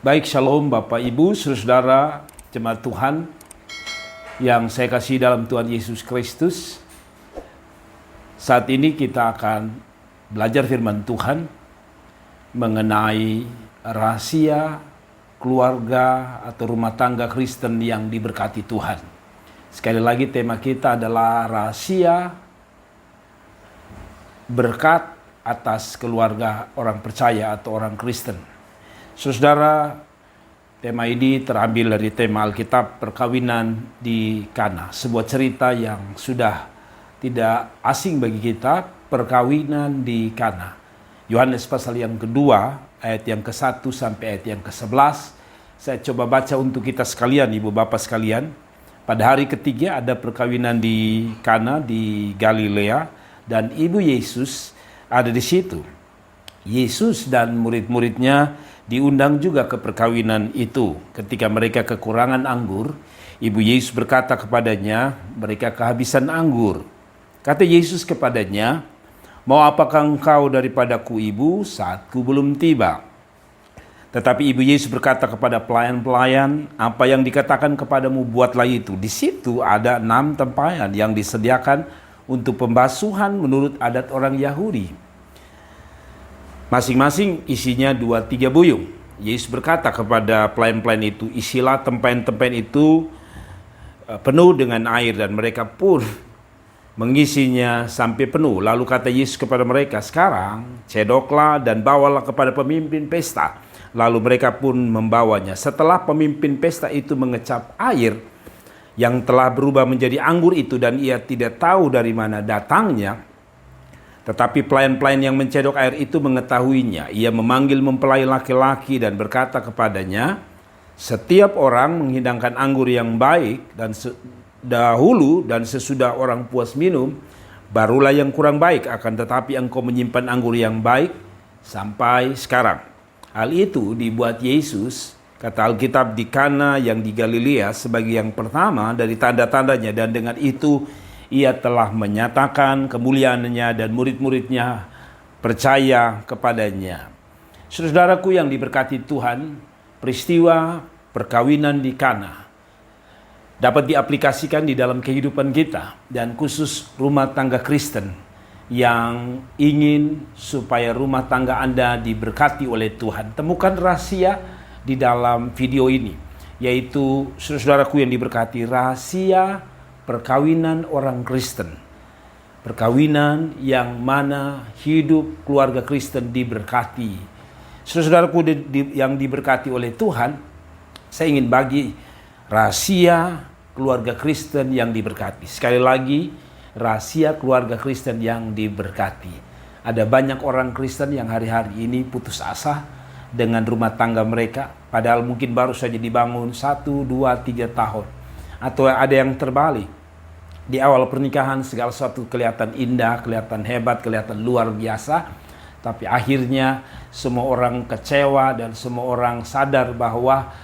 Baik, shalom Bapak Ibu, saudara jemaat Tuhan yang saya kasih dalam Tuhan Yesus Kristus. Saat ini kita akan belajar firman Tuhan mengenai rahasia keluarga atau rumah tangga Kristen yang diberkati Tuhan. Sekali lagi tema kita adalah rahasia berkat atas keluarga orang percaya atau orang Kristen. Saudara, tema ini terambil dari tema Alkitab perkawinan di Kana. Sebuah cerita yang sudah tidak asing bagi kita, perkawinan di Kana. Yohanes pasal yang kedua, ayat yang ke-1 sampai ayat yang ke-11. Saya coba baca untuk kita sekalian, Ibu Bapak sekalian. Pada hari ketiga ada perkawinan di Kana di Galilea dan Ibu Yesus ada di situ. Yesus dan murid-muridnya diundang juga ke perkawinan itu. Ketika mereka kekurangan anggur, Ibu Yesus berkata kepadanya, mereka kehabisan anggur. Kata Yesus kepadanya, "Mau apakah engkau daripadaku, Ibu, saatku belum tiba?" Tetapi Ibu Yesus berkata kepada pelayan-pelayan, "Apa yang dikatakan kepadamu, buatlah itu." Di situ ada 6 tempayan yang disediakan untuk pembasuhan menurut adat orang Yahudi. Masing-masing isinya 2-3 buyung. Yesus berkata kepada pelayan-pelayan itu, "Isilah tempayan-tempayan itu penuh dengan air," dan mereka pun mengisinya sampai penuh. Lalu kata Yesus kepada mereka, "Sekarang cedoklah dan bawalah kepada pemimpin pesta." Lalu mereka pun membawanya. Setelah pemimpin pesta itu mengecap air yang telah berubah menjadi anggur itu dan ia tidak tahu dari mana datangnya, tetapi pelayan-pelayan yang mencedok air itu mengetahuinya. Ia memanggil mempelai laki-laki dan berkata kepadanya, "Setiap orang menghidangkan anggur yang baik dan dahulu dan sesudah orang puas minum, barulah yang kurang baik. Akan tetapi engkau menyimpan anggur yang baik sampai sekarang." Hal itu dibuat Yesus, kata Alkitab, di Kana yang di Galilea sebagai yang pertama dari tanda-tandanya, dan dengan itu ia telah menyatakan kemuliaannya dan murid-muridnya percaya kepadanya. Saudaraku yang diberkati Tuhan, peristiwa perkawinan di Kana dapat diaplikasikan di dalam kehidupan kita, dan khusus rumah tangga Kristen yang ingin supaya rumah tangga Anda diberkati oleh Tuhan. Temukan rahasia di dalam video ini, yaitu saudaraku yang diberkati, rahasia perkawinan orang Kristen. Perkawinan yang mana hidup keluarga Kristen diberkati. Saudaraku yang diberkati oleh Tuhan, saya ingin bagi rahasia keluarga Kristen yang diberkati. Sekali lagi, rahasia keluarga Kristen yang diberkati. Ada banyak orang Kristen yang hari-hari ini putus asa dengan rumah tangga mereka, padahal mungkin baru saja dibangun 1, 2, 3 tahun. Atau ada yang terbalik. Di awal pernikahan segala sesuatu kelihatan indah, kelihatan hebat, kelihatan luar biasa. Tapi akhirnya semua orang kecewa dan semua orang sadar bahwa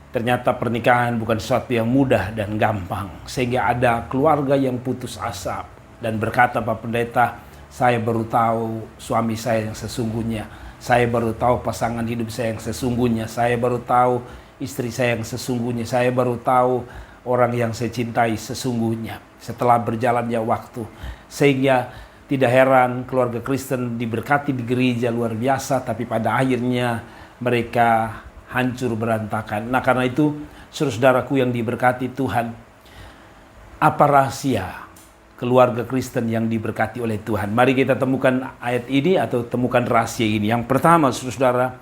ternyata pernikahan bukan sesuatu yang mudah dan gampang. Sehingga ada keluarga yang putus asa dan berkata, "Pak Pendeta, saya baru tahu suami saya yang sesungguhnya. Saya baru tahu pasangan hidup saya yang sesungguhnya. Saya baru tahu istri saya yang sesungguhnya. Saya baru tahu orang yang saya cintai sesungguhnya." Setelah berjalannya waktu, sehingga tidak heran keluarga Kristen diberkati di gereja luar biasa, tapi pada akhirnya mereka hancur berantakan. Nah, karena itu saudaraku yang diberkati Tuhan, apa rahasia keluarga Kristen yang diberkati oleh Tuhan? Mari kita temukan ayat ini atau temukan rahasia ini. Yang pertama, saudara,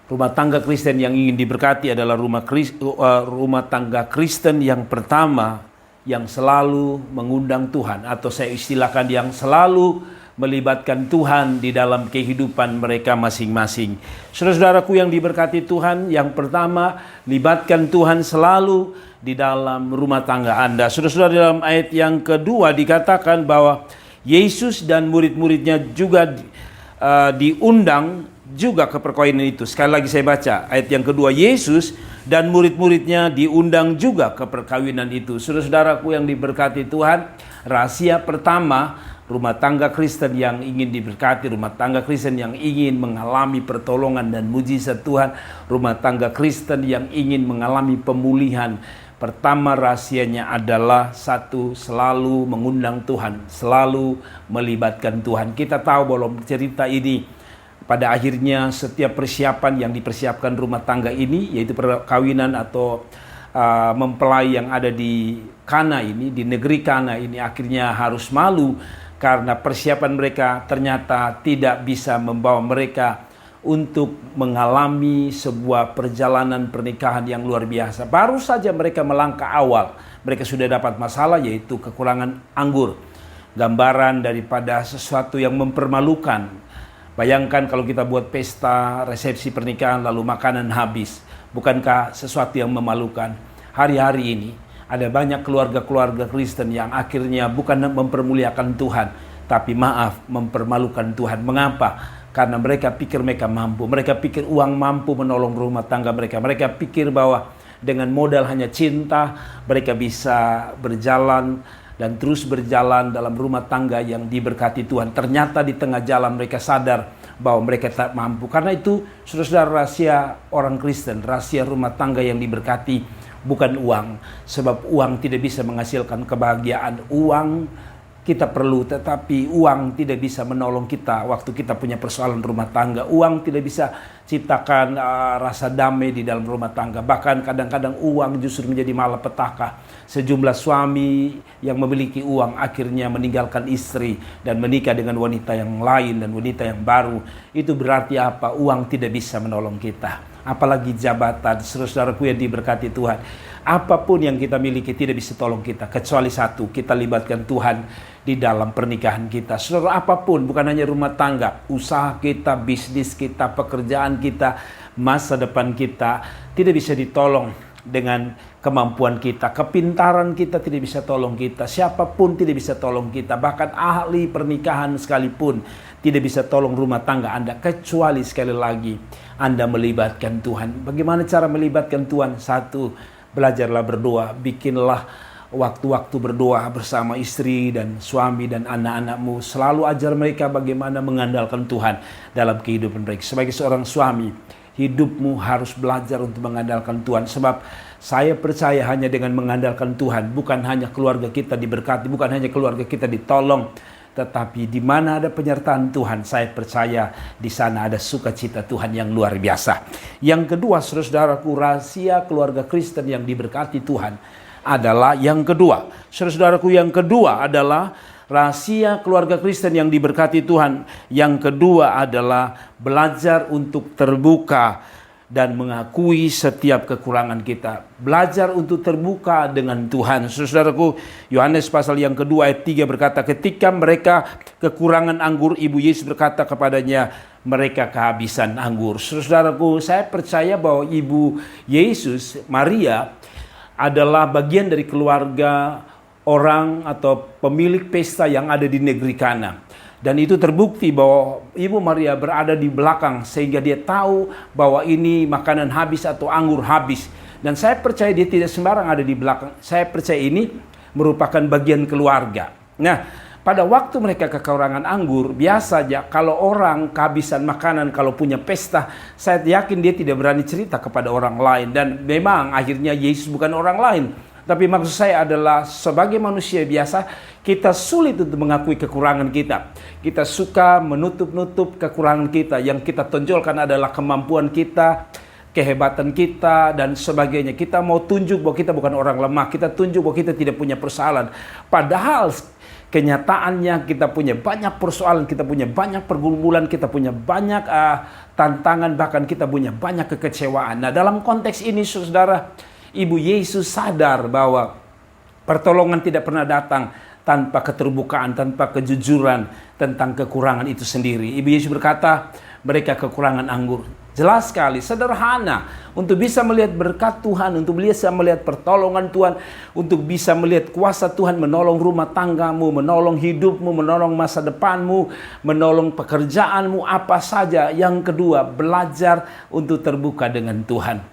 rumah tangga Kristen yang ingin diberkati adalah rumah tangga Kristen yang pertama yang selalu mengundang Tuhan, atau saya istilahkan yang selalu melibatkan Tuhan di dalam kehidupan mereka masing-masing. Saudaraku yang diberkati Tuhan, yang pertama, libatkan Tuhan selalu di dalam rumah tangga Anda. Saudara, dalam ayat yang kedua dikatakan bahwa Yesus dan murid-muridnya juga diundang juga ke perkawinan itu. Sekali lagi saya baca ayat yang kedua, Yesus dan murid-muridnya diundang juga ke perkawinan itu. Saudara-saudaraku yang diberkati Tuhan, rahasia pertama rumah tangga Kristen yang ingin diberkati, rumah tangga Kristen yang ingin mengalami pertolongan dan mujizat Tuhan, rumah tangga Kristen yang ingin mengalami pemulihan. Pertama rahasianya adalah satu, selalu mengundang Tuhan, selalu melibatkan Tuhan. Kita tahu bahwa cerita ini pada akhirnya setiap persiapan yang dipersiapkan rumah tangga ini, yaitu perkawinan atau mempelai yang ada di Kana ini, di negeri Kana ini, akhirnya harus malu karena persiapan mereka ternyata tidak bisa membawa mereka untuk mengalami sebuah perjalanan pernikahan yang luar biasa. Baru saja mereka melangkah awal, mereka sudah dapat masalah, yaitu kekurangan anggur. Gambaran daripada sesuatu yang mempermalukan. Bayangkan kalau kita buat pesta, resepsi pernikahan, lalu makanan habis. Bukankah sesuatu yang memalukan? Hari-hari ini ada banyak keluarga-keluarga Kristen yang akhirnya bukan mempermuliakan Tuhan, tapi mempermalukan Tuhan. Mengapa? Karena mereka pikir mereka mampu. Mereka pikir uang mampu menolong rumah tangga mereka. Mereka pikir bahwa dengan modal hanya cinta, mereka bisa berjalan dan terus berjalan dalam rumah tangga yang diberkati Tuhan. Ternyata di tengah jalan mereka sadar bahwa mereka tak mampu. Karena itu, saudara-saudara, rahasia orang Kristen, rahasia rumah tangga yang diberkati bukan uang. Sebab uang tidak bisa menghasilkan kebahagiaan. Uang kita perlu, tetapi uang tidak bisa menolong kita waktu kita punya persoalan rumah tangga. Uang tidak bisa ciptakan rasa damai di dalam rumah tangga. Bahkan kadang-kadang uang justru menjadi malapetaka. Sejumlah suami yang memiliki uang akhirnya meninggalkan istri dan menikah dengan wanita yang lain dan wanita yang baru. Itu berarti apa? Uang tidak bisa menolong kita. Apalagi jabatan, saudaraku yang diberkati Tuhan. Apapun yang kita miliki tidak bisa tolong kita, kecuali satu, kita libatkan Tuhan di dalam pernikahan kita. Saudara, apapun, bukan hanya rumah tangga, usaha kita, bisnis kita, pekerjaan kita, masa depan kita, tidak bisa ditolong dengan kemampuan kita. Kepintaran kita tidak bisa tolong kita. Siapapun tidak bisa tolong kita. Bahkan ahli pernikahan sekalipun tidak bisa tolong rumah tangga Anda, kecuali sekali lagi Anda melibatkan Tuhan. Bagaimana cara melibatkan Tuhan? Satu, belajarlah berdoa. Bikinlah waktu-waktu berdoa bersama istri dan suami dan anak-anakmu. Selalu ajar mereka bagaimana mengandalkan Tuhan dalam kehidupan mereka. Sebagai seorang suami, hidupmu harus belajar untuk mengandalkan Tuhan. Sebab saya percaya hanya dengan mengandalkan Tuhan, bukan hanya keluarga kita diberkati, bukan hanya keluarga kita ditolong, tetapi di mana ada penyertaan Tuhan, saya percaya di sana ada sukacita Tuhan yang luar biasa. Yang kedua, saudara-saudaraku, rahasia keluarga Kristen yang diberkati Tuhan adalah yang kedua. Saudara-saudaraku, yang kedua adalah rahasia keluarga Kristen yang diberkati Tuhan. Yang kedua adalah belajar untuk terbuka dan mengakui setiap kekurangan kita. Belajar untuk terbuka dengan Tuhan. Saudaraku, Yohanes pasal yang kedua ayat 3 berkata, ketika mereka kekurangan anggur, Ibu Yesus berkata kepadanya, mereka kehabisan anggur. Saudaraku, saya percaya bahwa Ibu Yesus, Maria, adalah bagian dari keluarga orang atau pemilik pesta yang ada di negeri Kana. Dan itu terbukti bahwa Ibu Maria berada di belakang sehingga dia tahu bahwa ini makanan habis atau anggur habis. Dan saya percaya dia tidak sembarang ada di belakang. Saya percaya ini merupakan bagian keluarga. Nah, pada waktu mereka kekurangan anggur, biasanya kalau orang kehabisan makanan, kalau punya pesta, saya yakin dia tidak berani cerita kepada orang lain. Dan memang akhirnya Yesus bukan orang lain. Tapi maksud saya adalah sebagai manusia biasa, kita sulit untuk mengakui kekurangan kita. Kita suka menutup-nutup kekurangan kita. Yang kita tonjolkan adalah kemampuan kita, kehebatan kita, dan sebagainya. Kita mau tunjuk bahwa kita bukan orang lemah. Kita tunjuk bahwa kita tidak punya persoalan. Padahal kenyataannya kita punya banyak persoalan, kita punya banyak pergumulan, kita punya banyak tantangan, bahkan kita punya banyak kekecewaan. Nah, dalam konteks ini, saudara, Ibu Yesus sadar bahwa pertolongan tidak pernah datang tanpa keterbukaan, tanpa kejujuran tentang kekurangan itu sendiri. Ibu Yesus berkata, mereka kekurangan anggur. Jelas sekali, sederhana. Untuk bisa melihat berkat Tuhan, untuk bisa melihat pertolongan Tuhan, untuk bisa melihat kuasa Tuhan menolong rumah tanggamu, menolong hidupmu, menolong masa depanmu, menolong pekerjaanmu, apa saja. Yang kedua, belajar untuk terbuka dengan Tuhan.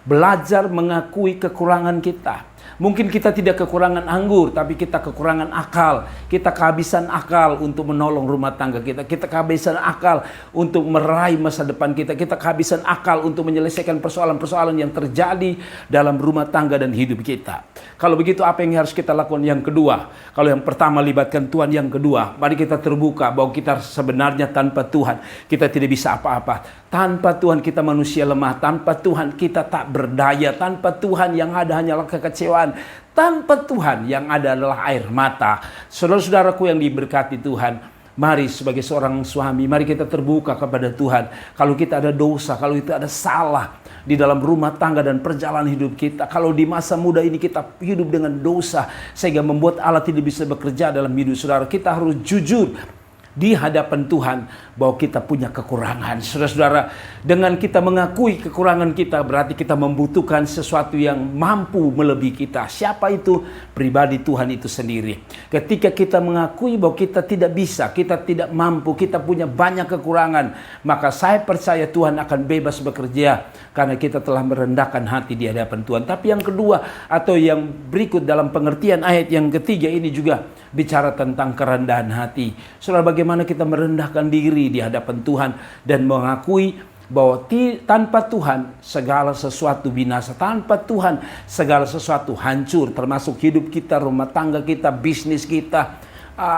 Belajar mengakui kekurangan kita. Mungkin kita tidak kekurangan anggur, tapi kita kekurangan akal. Kita kehabisan akal untuk menolong rumah tangga kita. Kita kehabisan akal untuk meraih masa depan kita. Kita kehabisan akal untuk menyelesaikan persoalan-persoalan yang terjadi dalam rumah tangga dan hidup kita. Kalau begitu, apa yang harus kita lakukan? Yang kedua, kalau yang pertama libatkan Tuhan, yang kedua, mari kita terbuka bahwa kita sebenarnya tanpa Tuhan kita tidak bisa apa-apa. Tanpa Tuhan kita manusia lemah. Tanpa Tuhan kita tak berdaya. Tanpa Tuhan yang ada hanyalah kekecewaan. Tanpa Tuhan yang ada adalah air mata. Saudara-saudaraku yang diberkati Tuhan, mari sebagai seorang suami, mari kita terbuka kepada Tuhan. Kalau kita ada dosa, kalau kita ada salah di dalam rumah tangga dan perjalanan hidup kita, kalau di masa muda ini kita hidup dengan dosa sehingga membuat Allah tidak bisa bekerja dalam hidup saudara, kita harus jujur di hadapan Tuhan bahwa kita punya kekurangan. Saudara-saudara, dengan kita mengakui kekurangan kita, berarti kita membutuhkan sesuatu yang mampu melebihi kita. Siapa itu? Pribadi Tuhan itu sendiri. Ketika kita mengakui bahwa kita tidak bisa, kita tidak mampu, kita punya banyak kekurangan, maka saya percaya Tuhan akan bebas bekerja karena kita telah merendahkan hati di hadapan Tuhan. Tapi yang kedua atau yang berikut dalam pengertian ayat yang ketiga ini juga bicara tentang kerendahan hati. Saudara, bagaimana kita merendahkan diri di hadapan Tuhan dan mengakui bahwa tanpa Tuhan segala sesuatu binasa, tanpa Tuhan segala sesuatu hancur, termasuk hidup kita, rumah tangga kita, bisnis kita,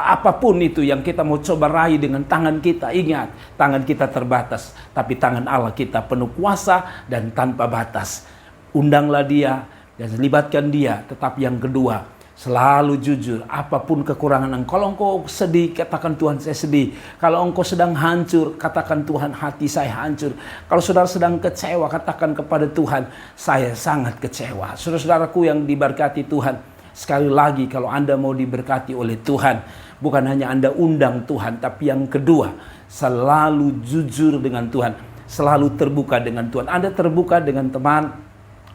apapun itu yang kita mau coba raih dengan tangan kita. Ingat, tangan kita terbatas, tapi tangan Allah kita penuh kuasa dan tanpa batas. Undanglah Dia dan libatkan Dia. Tetapi yang kedua, selalu jujur. Apapun kekurangan engkau. Kalau engkau sedih, katakan Tuhan saya sedih. Kalau engkau sedang hancur, katakan Tuhan hati saya hancur. Kalau saudara sedang kecewa, katakan kepada Tuhan saya sangat kecewa. Saudara-saudaraku yang diberkati Tuhan, sekali lagi kalau Anda mau diberkati oleh Tuhan, bukan hanya Anda undang Tuhan, tapi yang kedua, selalu jujur dengan Tuhan. Selalu terbuka dengan Tuhan. Anda terbuka dengan teman,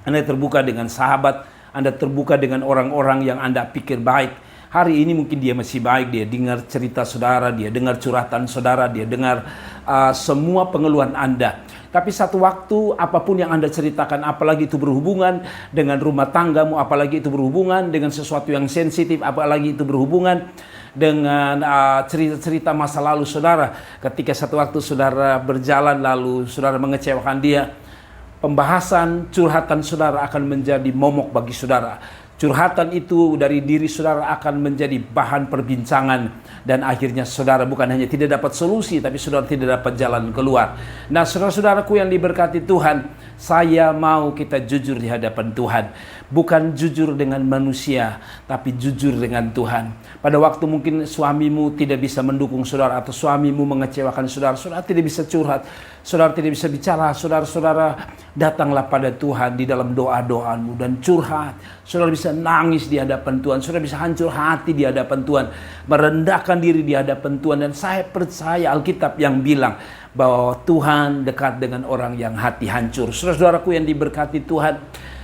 Anda terbuka dengan sahabat, Anda terbuka dengan orang-orang yang Anda pikir baik. Hari ini mungkin dia masih baik, dia dengar cerita saudara, dia dengar curhatan saudara, dia dengar semua pengeluhan Anda. Tapi satu waktu, apapun yang Anda ceritakan, apalagi itu berhubungan dengan rumah tanggamu, apalagi itu berhubungan dengan sesuatu yang sensitif, apalagi itu berhubungan dengan cerita-cerita masa lalu saudara. Ketika satu waktu saudara berjalan lalu saudara mengecewakan dia, pembahasan curhatan saudara akan menjadi momok bagi saudara. Curhatan itu dari diri saudara akan menjadi bahan perbincangan. Dan akhirnya saudara bukan hanya tidak dapat solusi, tapi saudara tidak dapat jalan keluar. Nah, saudara-saudaraku yang diberkati Tuhan, saya mau kita jujur di hadapan Tuhan. Bukan jujur dengan manusia, tapi jujur dengan Tuhan. Pada waktu mungkin suamimu tidak bisa mendukung saudara, atau suamimu mengecewakan saudara, saudara tidak bisa curhat, saudara tidak bisa bicara, saudara-saudara datanglah pada Tuhan di dalam doa-doamu dan curhat. Saudara bisa nangis di hadapan Tuhan, saudara bisa hancur hati di hadapan Tuhan, merendahkan diri di hadapan Tuhan. Dan saya percaya Alkitab yang bilang bahwa Tuhan dekat dengan orang yang hati hancur. Saudara-saudaraku yang diberkati Tuhan,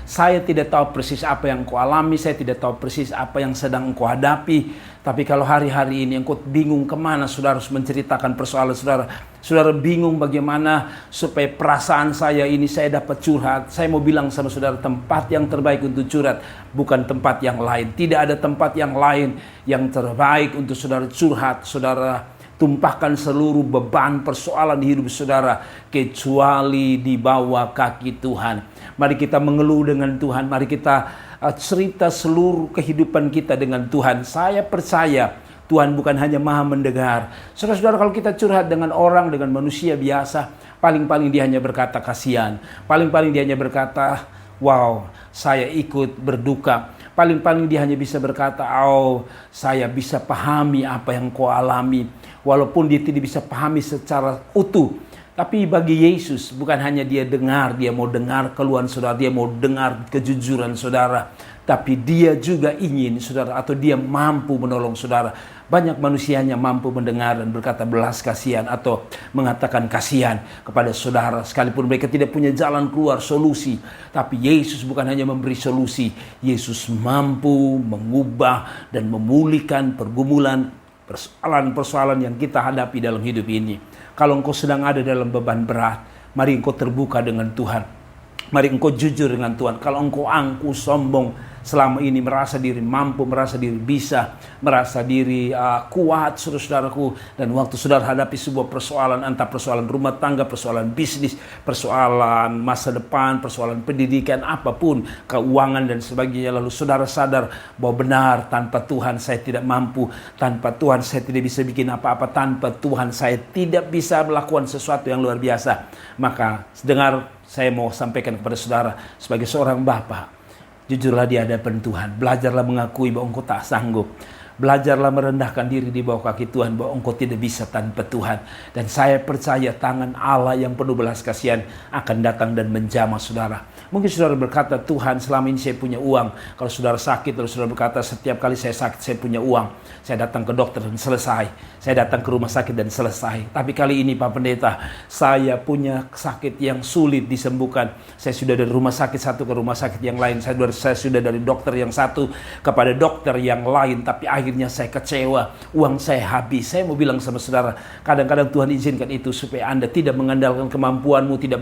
saya tidak tahu persis apa yang engkau alami, saya tidak tahu persis apa yang sedang engkau hadapi. Tapi kalau hari-hari ini engkau bingung kemana saudara harus menceritakan persoalan saudara, saudara bingung bagaimana supaya perasaan saya ini saya dapat curhat, saya mau bilang sama saudara, tempat yang terbaik untuk curhat bukan tempat yang lain. Tidak ada tempat yang lain yang terbaik untuk saudara curhat, saudara tumpahkan seluruh beban persoalan di hidup saudara, kecuali di bawah kaki Tuhan. Mari kita mengeluh dengan Tuhan, mari kita cerita seluruh kehidupan kita dengan Tuhan. Saya percaya Tuhan bukan hanya maha mendengar. Saudara-saudara, kalau kita curhat dengan orang, dengan manusia biasa, paling-paling dia hanya berkata kasihan. Paling-paling dia hanya berkata, wow, saya ikut berduka. Paling-paling dia hanya bisa berkata, oh, saya bisa pahami apa yang kau alami. Walaupun dia tidak bisa pahami secara utuh. Tapi bagi Yesus bukan hanya dia dengar, dia mau dengar keluhan saudara, dia mau dengar kejujuran saudara. Tapi dia juga ingin saudara, atau dia mampu menolong saudara. Banyak manusianya mampu mendengar dan berkata belas kasihan atau mengatakan kasihan kepada saudara. Sekalipun mereka tidak punya jalan keluar, solusi. Tapi Yesus bukan hanya memberi solusi. Yesus mampu mengubah dan memulihkan pergumulan, persoalan-persoalan yang kita hadapi dalam hidup ini. Kalau engkau sedang ada dalam beban berat, mari engkau terbuka dengan Tuhan. Mari engkau jujur dengan Tuhan. Kalau engkau angkuh, sombong, selama ini merasa diri mampu, merasa diri bisa, merasa diri kuat, saudara-saudaraku. Dan waktu saudara hadapi sebuah persoalan, entah persoalan rumah tangga, persoalan bisnis, persoalan masa depan, persoalan pendidikan, apapun, keuangan dan sebagainya, lalu saudara sadar bahwa benar, tanpa Tuhan saya tidak mampu, tanpa Tuhan saya tidak bisa bikin apa-apa, tanpa Tuhan saya tidak bisa melakukan sesuatu yang luar biasa. Maka dengar, saya mau sampaikan kepada saudara sebagai seorang bapa, jujurlah di hadapan Tuhan. Belajarlah mengakui bahwa engkau tak sanggup. Belajarlah merendahkan diri di bawah kaki Tuhan, bahwa engkau tidak bisa tanpa Tuhan. Dan saya percaya tangan Allah yang penuh belas kasihan akan datang dan menjamah saudara. Mungkin saudara berkata, Tuhan selama ini saya punya uang. Kalau saudara sakit, lalu saudara berkata, setiap kali saya sakit saya punya uang. Saya datang ke dokter dan selesai. Saya datang ke rumah sakit dan selesai. Tapi kali ini Pak Pendeta, saya punya sakit yang sulit disembuhkan. Saya sudah dari rumah sakit satu ke rumah sakit yang lain. Saya sudah dari dokter yang satu kepada dokter yang lain. Tapi akhirnya saya kecewa. Uang saya habis. Saya mau bilang sama saudara, kadang-kadang Tuhan izinkan itu supaya Anda tidak mengandalkan kemampuanmu, tidak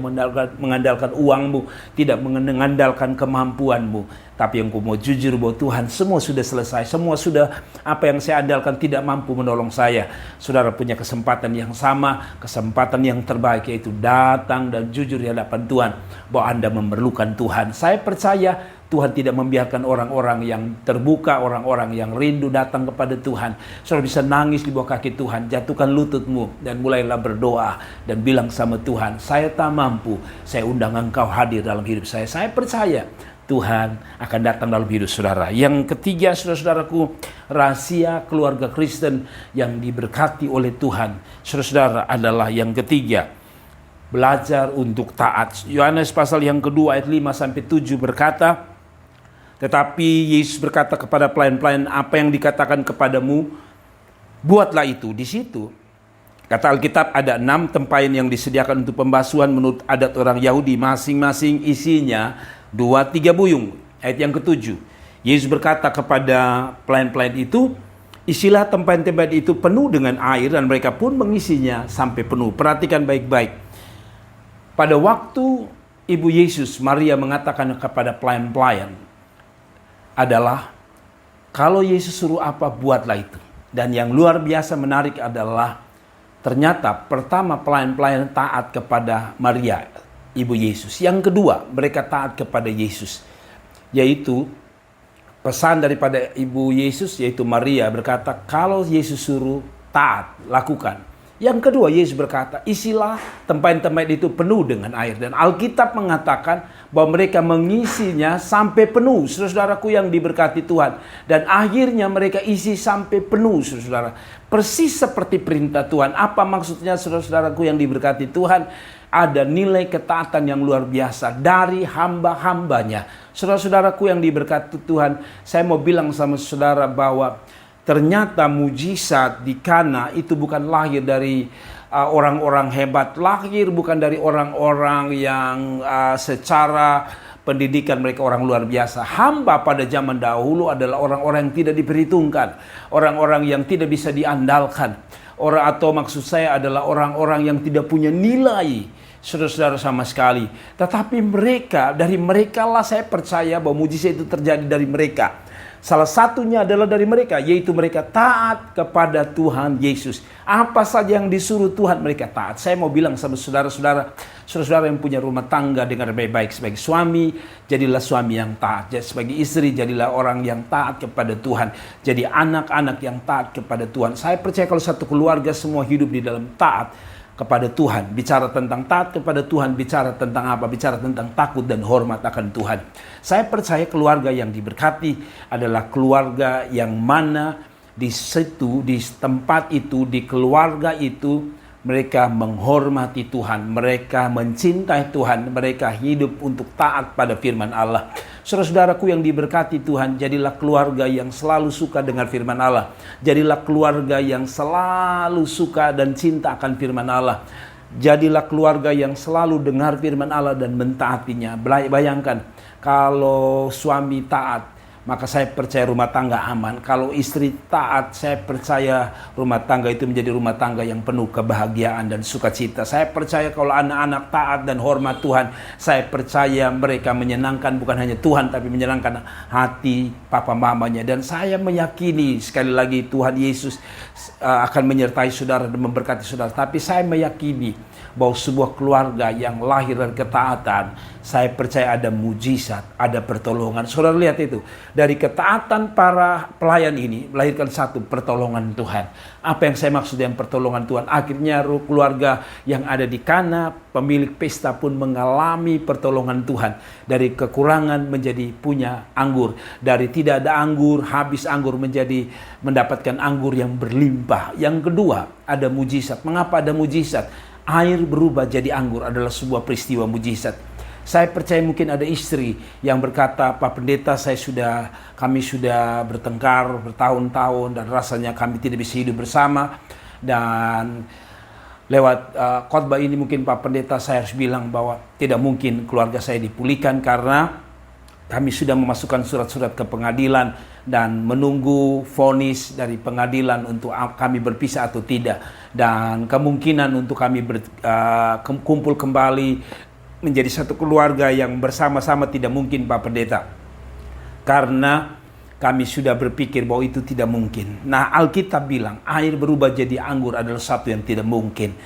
mengandalkan uangmu, tidak mengandalkan kemampuanmu. Tapi yang ku mau jujur bahwa Tuhan, semua sudah selesai. Semua sudah, apa yang saya andalkan tidak mampu menolong saya. Saudara punya kesempatan yang sama, kesempatan yang terbaik, yaitu datang dan jujur di hadapan Tuhan bahwa Anda memerlukan Tuhan. Saya percaya Tuhan tidak membiarkan orang-orang yang terbuka, orang-orang yang rindu datang kepada Tuhan. Saudara bisa nangis di bawah kaki Tuhan, jatuhkan lututmu dan mulailah berdoa dan bilang sama Tuhan, saya tak mampu, saya undang Engkau hadir dalam hidup saya. Saya percaya Tuhan akan datang dalam hidup saudara. Yang ketiga, saudara-saudaraku, rahasia keluarga Kristen yang diberkati oleh Tuhan, saudara-saudara, adalah yang ketiga, belajar untuk taat. Yohanes pasal yang kedua ayat 5-7 berkata, tetapi Yesus berkata kepada pelayan-pelayan, apa yang dikatakan kepadamu, buatlah itu. Di situ kata Alkitab ada 6 tempayan yang disediakan untuk pembasuhan menurut adat orang Yahudi, masing-masing isinya 2-3 buyung. Ayat yang ke-7, Yesus berkata kepada pelayan-pelayan itu, isilah tempayan-tempayan itu penuh dengan air, dan mereka pun mengisinya sampai penuh. Perhatikan baik-baik. Pada waktu Ibu Yesus, Maria, mengatakan kepada pelayan-pelayan adalah, kalau Yesus suruh apa, buatlah itu. Dan yang luar biasa menarik adalah, ternyata pertama pelayan-pelayan taat kepada Maria, Ibu Yesus. Yang kedua, mereka taat kepada Yesus. Yaitu pesan daripada Ibu Yesus, yaitu Maria, berkata, kalau Yesus suruh taat, lakukan. Yang kedua, Yesus berkata, isilah tempayan-tempayan itu penuh dengan air. Dan Alkitab mengatakan bahwa mereka mengisinya sampai penuh, saudara-saudaraku yang diberkati Tuhan. Dan akhirnya mereka isi sampai penuh, saudara-saudara. Persis seperti perintah Tuhan. Apa maksudnya, saudara-saudaraku yang diberkati Tuhan? Ada nilai ketaatan yang luar biasa dari hamba-hambanya. Saudara-saudaraku yang diberkati Tuhan, saya mau bilang sama saudara bahwa ternyata mujizat di Kana itu bukan lahir dari orang-orang hebat, lahir bukan dari orang-orang yang secara pendidikan mereka orang luar biasa. Hamba pada zaman dahulu adalah orang-orang yang tidak diperhitungkan, orang-orang yang tidak bisa diandalkan. Atau maksud saya adalah orang-orang yang tidak punya nilai, saudara-saudara, sama sekali. Tetapi dari mereka lah saya percaya bahwa mujizat itu terjadi dari mereka. Salah satunya adalah dari mereka, yaitu mereka taat kepada Tuhan Yesus. Apa saja yang disuruh Tuhan mereka taat. Saya mau bilang sama saudara-saudara yang punya rumah tangga, dengar baik-baik. Sebagai suami, jadilah suami yang taat. Sebagai istri, jadilah orang yang taat kepada Tuhan. Jadi anak-anak yang taat kepada Tuhan. Saya percaya kalau satu keluarga semua hidup di dalam taat kepada Tuhan. Bicara tentang taat kepada Tuhan, bicara tentang apa? Bicara tentang takut dan hormat akan Tuhan. Saya percaya keluarga yang diberkati adalah keluarga yang mana di situ, di tempat itu, di keluarga itu, mereka menghormati Tuhan, mereka mencintai Tuhan, mereka hidup untuk taat pada firman Allah. Saudara-saudaraku yang diberkati Tuhan, jadilah keluarga yang selalu suka dengar firman Allah. Jadilah keluarga yang selalu suka dan cinta akan firman Allah. Jadilah keluarga yang selalu dengar firman Allah dan mentaatinya. Bayangkan kalau suami taat, maka saya percaya rumah tangga aman. Kalau istri taat, saya percaya rumah tangga itu menjadi rumah tangga yang penuh kebahagiaan dan sukacita. Saya percaya kalau anak-anak taat dan hormat Tuhan, saya percaya mereka menyenangkan bukan hanya Tuhan, tapi menyenangkan hati papa mamanya. Dan saya meyakini sekali lagi Tuhan Yesus akan menyertai saudara dan memberkati saudara. Tapi saya meyakini bahwa sebuah keluarga yang lahir dari ketaatan, saya percaya ada mujizat, ada pertolongan. Saudara lihat itu, dari ketaatan para pelayan ini melahirkan satu pertolongan Tuhan. Apa yang saya maksud dengan pertolongan Tuhan? Akhirnya keluarga yang ada di Kana, pemilik pesta pun mengalami pertolongan Tuhan. Dari kekurangan menjadi punya anggur, dari tidak ada anggur, habis anggur menjadi mendapatkan anggur yang berlimpah. Yang kedua, ada mujizat. Mengapa ada mujizat? Air berubah jadi anggur adalah sebuah peristiwa mujizat. Saya percaya mungkin ada istri yang berkata, Pak Pendeta, kami sudah bertengkar bertahun-tahun dan rasanya kami tidak bisa hidup bersama. Dan lewat khotbah ini mungkin Pak Pendeta saya harus bilang bahwa tidak mungkin keluarga saya dipulihkan karena kami sudah memasukkan surat-surat ke pengadilan dan menunggu vonis dari pengadilan untuk kami berpisah atau tidak. Dan kemungkinan untuk kami kumpul kembali menjadi satu keluarga yang bersama-sama tidak mungkin, Pak Pendeta. Karena kami sudah berpikir bahwa itu tidak mungkin. Nah, Alkitab bilang air berubah jadi anggur adalah satu yang tidak mungkin.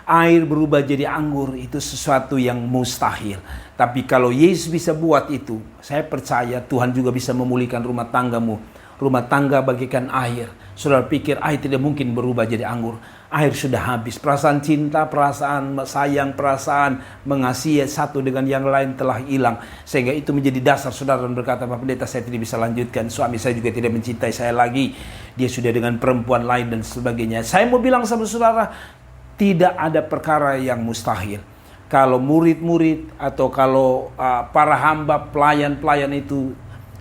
Air berubah jadi anggur itu sesuatu yang mustahil. Tapi kalau Yesus bisa buat itu, saya percaya Tuhan juga bisa memulihkan rumah tanggamu. Rumah tangga bagikan air. Saudara pikir air tidak mungkin berubah jadi anggur. Air sudah habis. Perasaan cinta, perasaan sayang, perasaan mengasihi satu dengan yang lain telah hilang. Sehingga itu menjadi dasar saudara berkata, Pak Pendeta, saya tidak bisa lanjutkan. Suami saya juga tidak mencintai saya lagi. Dia sudah dengan perempuan lain dan sebagainya. Saya mau bilang sama saudara, tidak ada perkara yang mustahil. Kalau murid-murid atau kalau para hamba pelayan-pelayan itu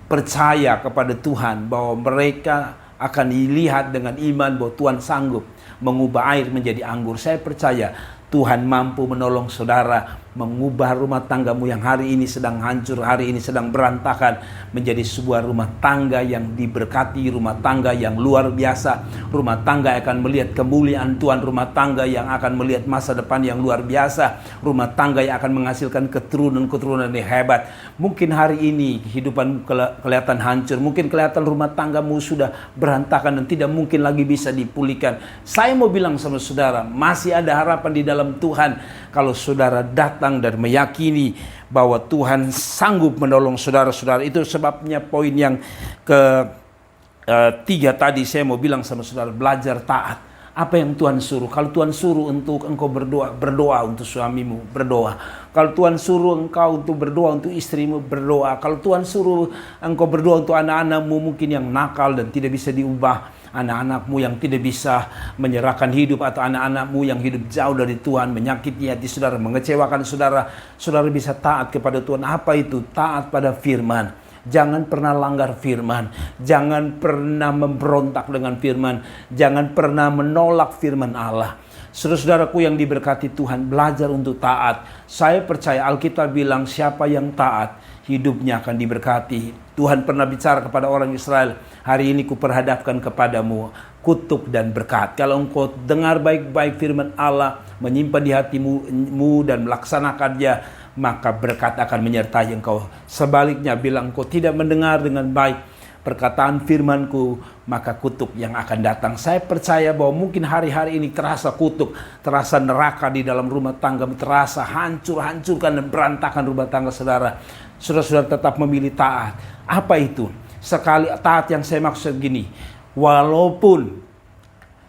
percaya kepada Tuhan bahwa mereka akan dilihat dengan iman bahwa Tuhan sanggup mengubah air menjadi anggur. Saya percaya Tuhan mampu menolong saudara mengubah rumah tanggamu yang hari ini sedang hancur, hari ini sedang berantakan menjadi sebuah rumah tangga yang diberkati, rumah tangga yang luar biasa, rumah tangga yang akan melihat kemuliaan Tuhan, rumah tangga yang akan melihat masa depan yang luar biasa, rumah tangga yang akan menghasilkan keturunan-keturunan yang hebat. Mungkin hari ini kehidupan kelihatan hancur, mungkin kelihatan rumah tanggamu sudah berantakan dan tidak mungkin lagi bisa dipulihkan. Saya mau bilang sama saudara, masih ada harapan di dalam Tuhan kalau saudara datang dan meyakini bahwa Tuhan sanggup menolong saudara-saudara. Itu sebabnya poin yang ketiga tadi saya mau bilang sama saudara, belajar taat. Apa yang Tuhan suruh? Kalau Tuhan suruh untuk engkau berdoa, berdoa untuk suamimu, berdoa. Kalau Tuhan suruh engkau untuk berdoa untuk istrimu, berdoa. Kalau Tuhan suruh engkau berdoa untuk anak-anakmu mungkin yang nakal dan tidak bisa diubah, anak-anakmu yang tidak bisa menyerahkan hidup, atau anak-anakmu yang hidup jauh dari Tuhan, menyakiti hati saudara, mengecewakan saudara, saudara bisa taat kepada Tuhan. Apa itu? Taat pada firman. Jangan pernah langgar firman. Jangan pernah memberontak dengan firman. Jangan pernah menolak firman Allah. Saudara-saudaraku yang diberkati Tuhan, belajar untuk taat. Saya percaya Alkitab bilang siapa yang taat, hidupnya akan diberkati. Tuhan pernah bicara kepada orang Israel, hari ini kuperhadapkan kepadamu kutuk dan berkat. Kalau engkau dengar baik-baik firman Allah, menyimpan di hatimu dan melaksanakannya, maka berkat akan menyertai engkau. Sebaliknya, bila engkau tidak mendengar dengan baik perkataan firmanku, maka kutuk yang akan datang. Saya percaya bahwa mungkin hari-hari ini terasa kutuk, terasa neraka di dalam rumah tangga, terasa hancur-hancurkan dan berantakan rumah tangga saudara. Saudara-saudara tetap memilih taat. Apa itu? Sekali taat yang saya maksud gini, walaupun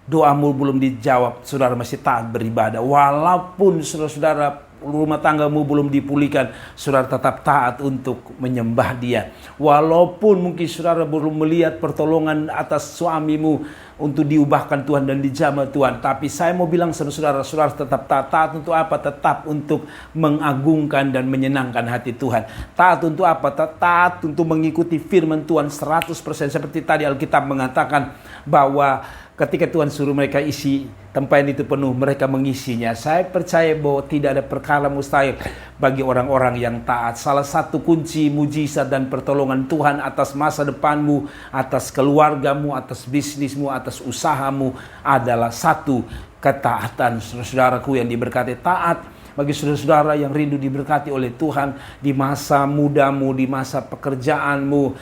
doamu belum dijawab, saudara masih taat beribadah. Walaupun saudara-saudara rumah tanggamu belum dipulihkan, saudara tetap taat untuk menyembah Dia. Walaupun mungkin saudara belum melihat pertolongan atas suamimu untuk diubahkan Tuhan dan dijamah Tuhan, tapi saya mau bilang sama saudara, saudara tetap taat. Taat untuk apa? Tetap untuk mengagungkan dan menyenangkan hati Tuhan. Taat untuk apa? Taat untuk mengikuti firman Tuhan 100%. Seperti tadi Alkitab mengatakan bahwa ketika Tuhan suruh mereka isi tempayan itu penuh, mereka mengisinya. Saya percaya bahwa tidak ada perkara mustahil bagi orang-orang yang taat. Salah satu kunci mujizat dan pertolongan Tuhan atas masa depanmu, atas keluargamu, atas bisnismu, atas usahamu adalah satu, ketaatan. Saudara-saudaraku yang diberkati, taat bagi saudara-saudara yang rindu diberkati oleh Tuhan di masa mudamu, di masa pekerjaanmu,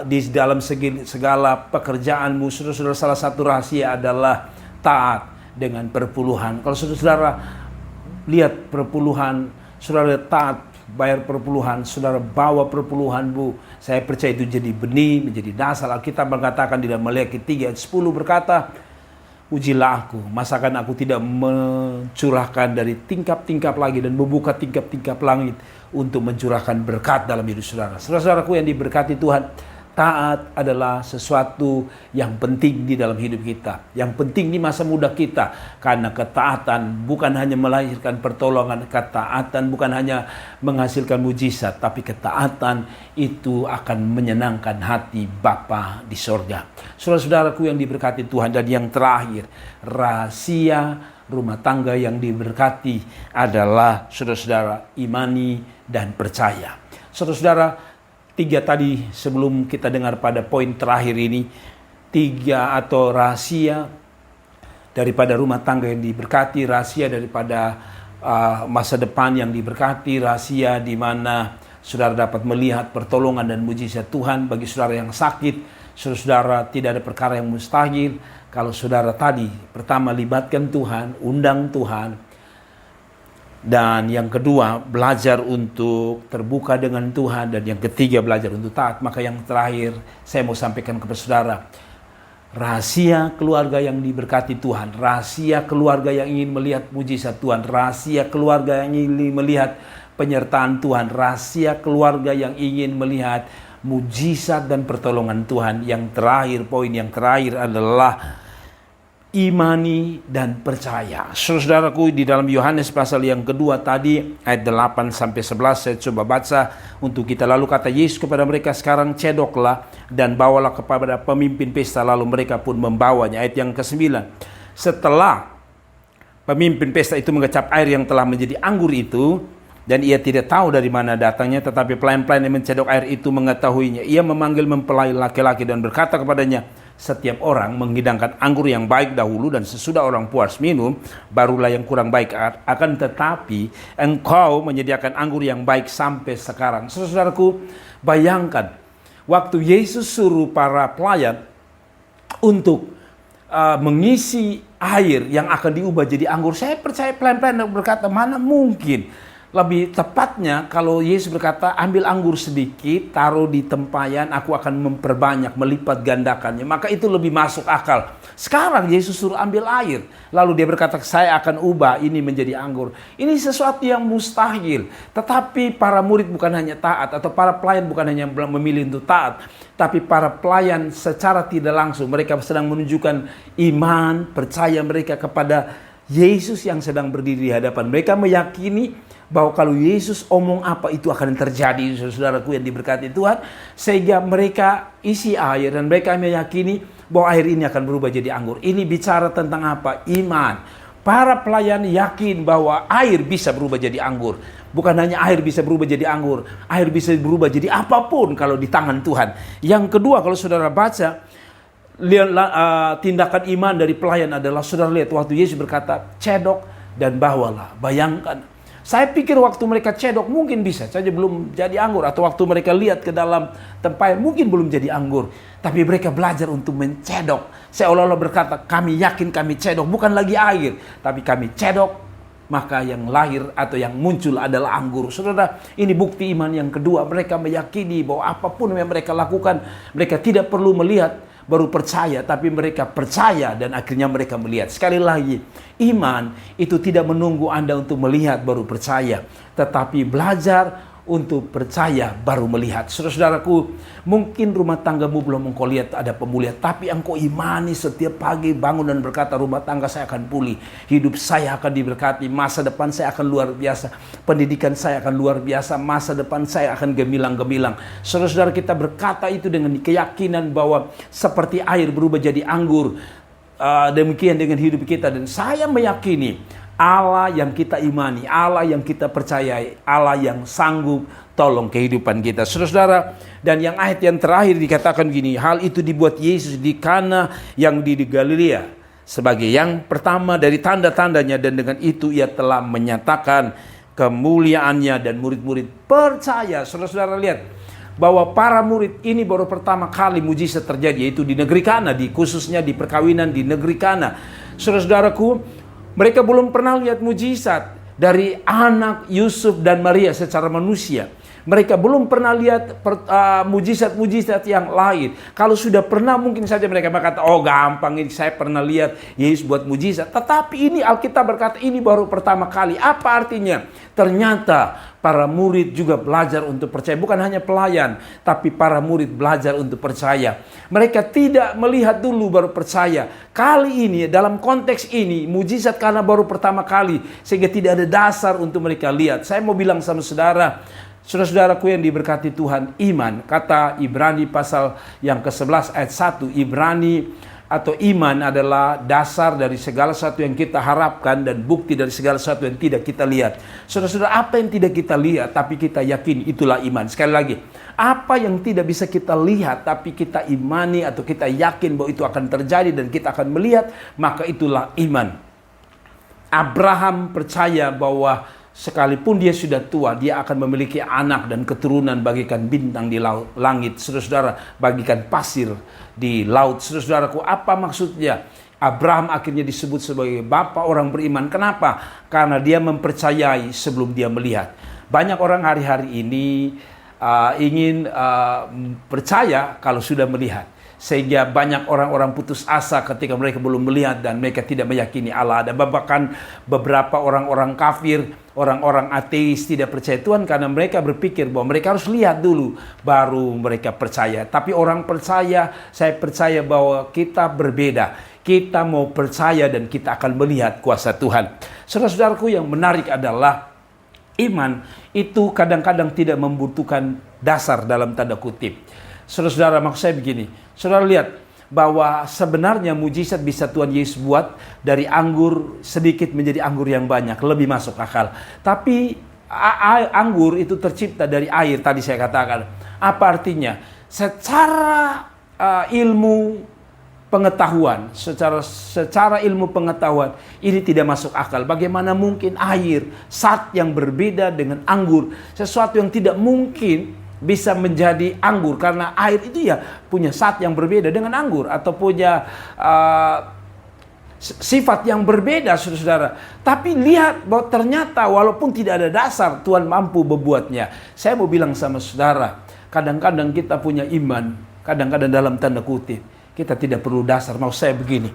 di dalam segala pekerjaanmu. Saudara-saudara, salah satu rahasia adalah taat dengan perpuluhan. Kalau saudara-saudara lihat perpuluhan, saudara taat bayar perpuluhan, saudara bawa perpuluhanmu, saya percaya itu jadi benih, menjadi dasar. Alkitab mengatakan di dalam Maleakhi 3 ayat 10 berkata, ujilah aku, masakan aku tidak mencurahkan dari tingkap-tingkap lagi dan membuka tingkap-tingkap langit untuk mencurahkan berkat dalam hidup saudara. Saudara-saudaraku yang diberkati Tuhan, taat adalah sesuatu yang penting di dalam hidup kita, yang penting di masa muda kita, karena ketaatan bukan hanya melahirkan pertolongan, ketaatan bukan hanya menghasilkan mujizat, tapi ketaatan itu akan menyenangkan hati Bapa di sorga. Saudara-saudaraku yang diberkati Tuhan, dan yang terakhir, rahasia rumah tangga yang diberkati adalah saudara-saudara imani dan percaya. Saudara-saudara, 3 tadi sebelum kita dengar pada poin terakhir ini, 3 atau rahasia daripada rumah tangga yang diberkati, rahasia daripada masa depan yang diberkati, rahasia di mana saudara dapat melihat pertolongan dan mujizat Tuhan. Bagi saudara yang sakit, saudara tidak ada perkara yang mustahil. Kalau saudara tadi pertama libatkan Tuhan, undang Tuhan, dan yang kedua belajar untuk terbuka dengan Tuhan, dan yang ketiga belajar untuk taat, maka yang terakhir saya mau sampaikan kepada saudara, rahasia keluarga yang diberkati Tuhan, rahasia keluarga yang ingin melihat mujizat Tuhan, rahasia keluarga yang ingin melihat penyertaan Tuhan, rahasia keluarga yang ingin melihat mujizat dan pertolongan Tuhan. Yang terakhir, poin yang terakhir adalah imani dan percaya. Saudaraku, di dalam Yohanes pasal yang kedua tadi ayat 8 sampai 11 saya coba baca untuk kita. Lalu kata Yesus kepada mereka, sekarang cedoklah dan bawalah kepada pemimpin pesta. Lalu mereka pun membawanya. Ayat yang ke-9. Setelah pemimpin pesta itu mengecap air yang telah menjadi anggur itu, dan ia tidak tahu dari mana datangnya, tetapi pelayan-pelayan yang mencedok air itu mengetahuinya. Ia memanggil mempelai laki-laki dan berkata kepadanya, setiap orang menghidangkan anggur yang baik dahulu, dan sesudah orang puas minum, barulah yang kurang baik. Akan tetapi engkau menyediakan anggur yang baik sampai sekarang. Saudaraku, bayangkan waktu Yesus suruh para pelayan untuk mengisi air yang akan diubah jadi anggur. Saya percaya pelayan-pelayan berkata, mana mungkin. Lebih tepatnya kalau Yesus berkata, ambil anggur sedikit, taruh di tempayan, aku akan memperbanyak, melipat gandakannya. Maka itu lebih masuk akal. Sekarang Yesus suruh ambil air, lalu dia berkata, saya akan ubah ini menjadi anggur. Ini sesuatu yang mustahil. Tetapi para murid bukan hanya taat, atau para pelayan bukan hanya memilih untuk taat, tapi para pelayan secara tidak langsung mereka sedang menunjukkan iman, percaya mereka kepada Yesus yang sedang berdiri di hadapan. Mereka meyakini bahwa kalau Yesus omong apa itu akan terjadi, saudaraku yang diberkati Tuhan. Sehingga mereka isi air dan mereka meyakini bahwa air ini akan berubah jadi anggur. Ini bicara tentang apa? Iman. Para pelayan yakin bahwa air bisa berubah jadi anggur. Bukan hanya air bisa berubah jadi anggur, air bisa berubah jadi apapun kalau di tangan Tuhan. Yang kedua, kalau saudara baca, tindakan iman dari pelayan adalah, saudara lihat waktu Yesus berkata, cedok dan bawalah. Bayangkan, saya pikir waktu mereka cedok mungkin bisa saja belum jadi anggur, atau waktu mereka lihat ke dalam tempayan mungkin belum jadi anggur. Tapi mereka belajar untuk mencedok. Seolah-olah berkata, kami yakin kami cedok, bukan lagi air, tapi kami cedok, maka yang lahir atau yang muncul adalah anggur. Saudara, ini bukti iman yang kedua. Mereka meyakini bahwa apapun yang mereka lakukan, mereka tidak perlu melihat baru percaya, tapi mereka percaya dan akhirnya mereka melihat. Sekali lagi, iman itu tidak menunggu Anda untuk melihat baru percaya, tetapi belajar untuk percaya baru melihat. Saudara-saudaraku, mungkin rumah tanggamu belum engkau lihat ada pemulihan, tapi engkau imani setiap pagi bangun dan berkata, rumah tangga saya akan pulih, hidup saya akan diberkati, masa depan saya akan luar biasa, pendidikan saya akan luar biasa, masa depan saya akan gemilang-gemilang. Saudara-saudara, kita berkata itu dengan keyakinan bahwa seperti air berubah jadi anggur, demikian dengan hidup kita. Dan saya meyakini Allah yang kita imani, Allah yang kita percayai, Allah yang sanggup tolong kehidupan kita. Saudara-saudara, dan yang ayat yang terakhir dikatakan gini, hal itu dibuat Yesus di Kana yang di Galilea sebagai yang pertama dari tanda-tandanya, dan dengan itu ia telah menyatakan kemuliaannya dan murid-murid percaya. Saudara-saudara lihat bahwa para murid ini baru pertama kali mujizat terjadi, yaitu di negeri Kana, khususnya di perkawinan di negeri Kana. Saudara-saudaraku, mereka belum pernah lihat mujizat dari anak Yusuf dan Maria secara manusia. Mereka belum pernah lihat mujizat-mujizat yang lain. Kalau sudah pernah, mungkin saja mereka berkata, oh gampang ini, saya pernah lihat Yesus buat mujizat. Tetapi ini Alkitab berkata ini baru pertama kali. Apa artinya? Ternyata para murid juga belajar untuk percaya. Bukan hanya pelayan, tapi para murid belajar untuk percaya. Mereka tidak melihat dulu baru percaya. Kali ini, dalam konteks ini, mujizat karena baru pertama kali, sehingga tidak ada dasar untuk mereka lihat. Saya mau bilang sama saudara, saudara-saudaraku yang diberkati Tuhan, iman, kata Ibrani pasal yang ke-11 ayat 1, Ibrani atau iman adalah dasar dari segala sesuatu yang kita harapkan dan bukti dari segala sesuatu yang tidak kita lihat. Saudara-saudara, apa yang tidak kita lihat tapi kita yakini, itulah iman. Sekali lagi, apa yang tidak bisa kita lihat tapi kita imani atau kita yakin bahwa itu akan terjadi dan kita akan melihat, maka itulah iman. Abraham percaya bahwa sekalipun dia sudah tua, dia akan memiliki anak dan keturunan bagikan bintang di langit. Saudara-saudara, bagikan pasir di laut. Saudara-saudaraku, apa maksudnya? Abraham akhirnya disebut sebagai bapa orang beriman. Kenapa? Karena dia mempercayai sebelum dia melihat. Banyak orang hari-hari ini ingin percaya kalau sudah melihat. Sehingga banyak orang-orang putus asa ketika mereka belum melihat dan mereka tidak meyakini Allah ada. Bahkan beberapa orang-orang kafir, orang-orang ateis tidak percaya Tuhan karena mereka berpikir bahwa mereka harus lihat dulu baru mereka percaya. Tapi orang percaya, saya percaya bahwa kita berbeda. Kita mau percaya dan kita akan melihat kuasa Tuhan. Saudara-saudaraku, yang menarik adalah iman itu kadang-kadang tidak membutuhkan dasar dalam tanda kutip. Saudara-saudara, maksud saya begini. Saudara lihat bahwa sebenarnya mujizat bisa Tuhan Yesus buat dari anggur sedikit menjadi anggur yang banyak, lebih masuk akal. Tapi anggur itu tercipta dari air, tadi saya katakan. Apa artinya? Secara ilmu pengetahuan, secara ilmu pengetahuan ini tidak masuk akal. Bagaimana mungkin air, zat yang berbeda dengan anggur, sesuatu yang tidak mungkin bisa menjadi anggur, karena air itu ya punya zat yang berbeda dengan anggur atau punya sifat yang berbeda, saudara-saudara. Tapi lihat bahwa ternyata walaupun tidak ada dasar, Tuhan mampu membuatnya. Saya mau bilang sama saudara, kadang-kadang kita punya iman, kadang-kadang dalam tanda kutip kita tidak perlu dasar. Mau saya begini,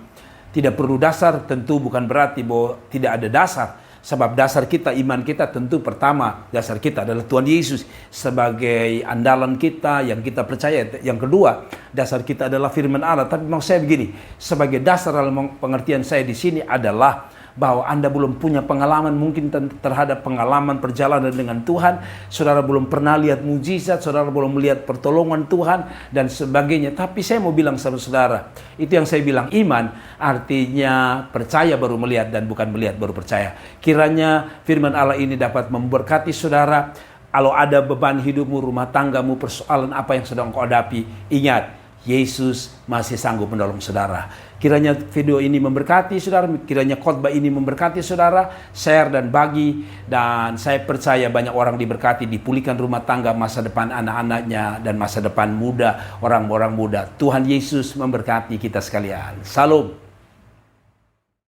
tidak perlu dasar tentu bukan berarti bahwa tidak ada dasar. Sebab dasar kita, iman kita tentu pertama, dasar kita adalah Tuhan Yesus sebagai andalan kita yang kita percaya. Yang kedua, dasar kita adalah firman Allah. Tapi maksud saya begini, sebagai dasar dalam pengertian saya di sini adalah bahwa Anda belum punya pengalaman mungkin terhadap pengalaman perjalanan dengan Tuhan. Saudara belum pernah lihat mujizat, saudara belum melihat pertolongan Tuhan dan sebagainya. Tapi saya mau bilang sama saudara, itu yang saya bilang, iman artinya percaya baru melihat dan bukan melihat baru percaya. Kiranya firman Allah ini dapat memberkati saudara. Kalau ada beban hidupmu, rumah tanggamu, persoalan apa yang sedang kau hadapi, ingat, Yesus masih sanggup menolong saudara. Kiranya video ini memberkati saudara, kiranya khotbah ini memberkati saudara, share dan bagi, dan saya percaya banyak orang diberkati, dipulihkan rumah tangga, masa depan anak-anaknya, dan masa depan muda, orang-orang muda. Tuhan Yesus memberkati kita sekalian. Salam.